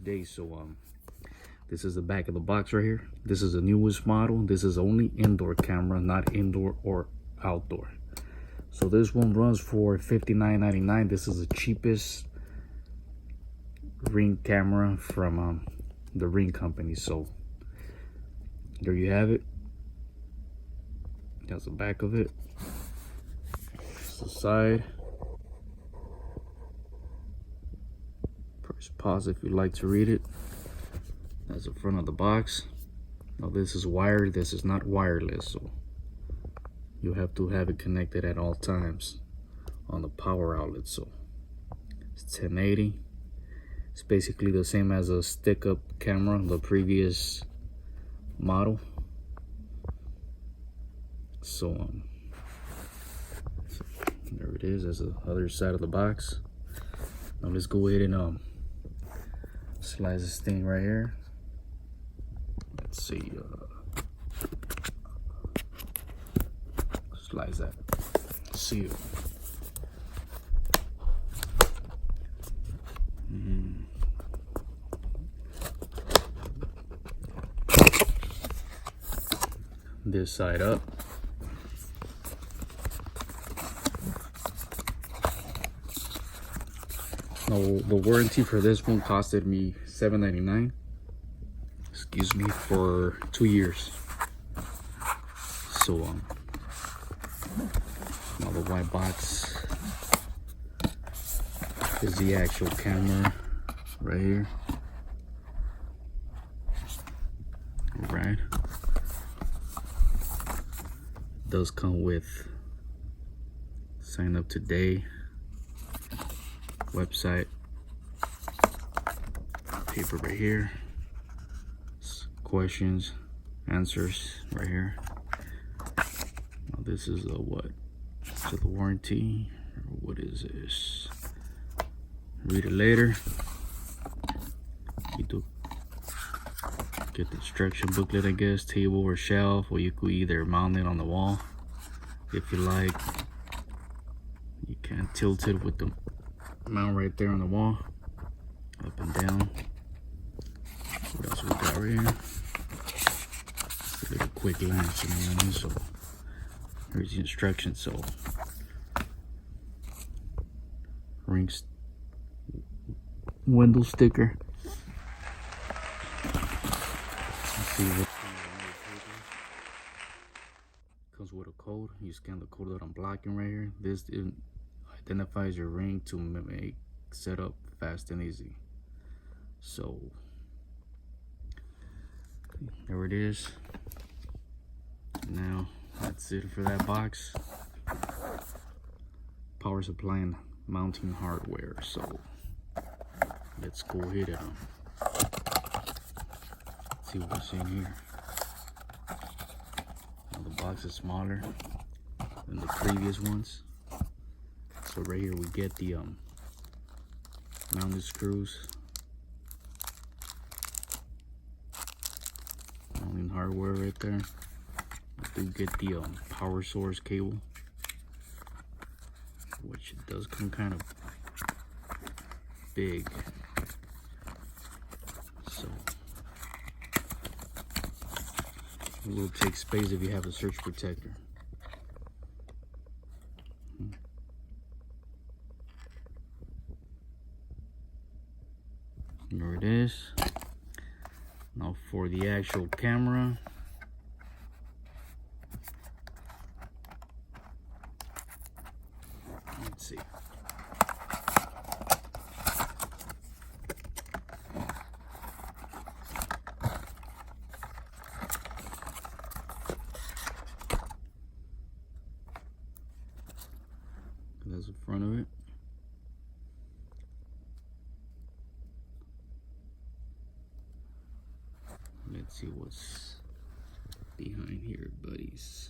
today. So this is the back of the box right here. This is the newest model. This is only indoor camera, not indoor or outdoor. So this one runs for $59.99. This is the cheapest Ring camera from the Ring company. So there you have it. That's the back of it. That's the side. Press pause if you'd like to read it. That's the front of the box. Now this is wired. This is not wireless, so you have to have it connected at all times on the power outlet. So it's 1080. It's basically the same as a stick-up camera, the previous model. So there it is. That's the other side of the box. Now let's go ahead and slide this thing right here. Let's see. Slides that seal. This side up. Now the warranty for this one costed me $7.99. Excuse me, for 2 years. So now the white box is the actual camera right here. All right. Does come with sign up today website, paper right here, questions, answers right here. Now this is what? So the warranty, or what is this? Read it later. You do get the instruction booklet, I guess, table or shelf, or you could either mount it on the wall if you like. You can tilt it with the mount right there on the wall, up and down. What else we got right here? A little quick latch, you know what I mean? So here's the instructions. So Ring's window sticker. See what comes with a code. You scan the code that I'm blocking right here. This identifies your Ring to make setup fast and easy. So there it is. Now that's it for that box. Power supply and mounting hardware. So let's go ahead and see what's in here. Now the box is smaller than the previous ones. So right here we get the mounted screws, mounting hardware right there. We do get the power source cable, which does come kind of big. So it will take space if you have a surge protector. There it is. Now for the actual camera. Let's see. That's the front of it. Let's see what's behind here, buddies.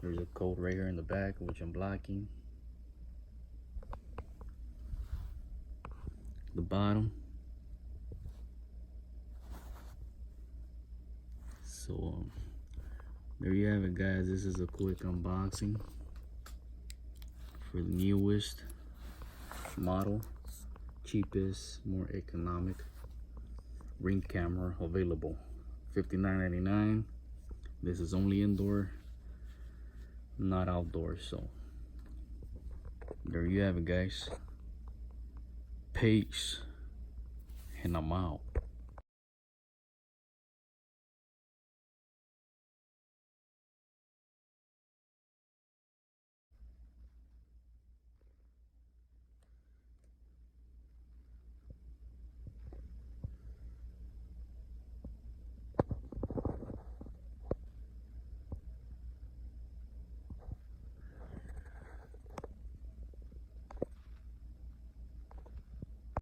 There's a code right here in the back, which I'm blocking. The bottom. So there you have it, guys. This is a quick unboxing for the newest model cheapest, more economic Ring camera available. $59.99. This is only indoor, not outdoor. So there you have it, guys. Peace, and I'm out.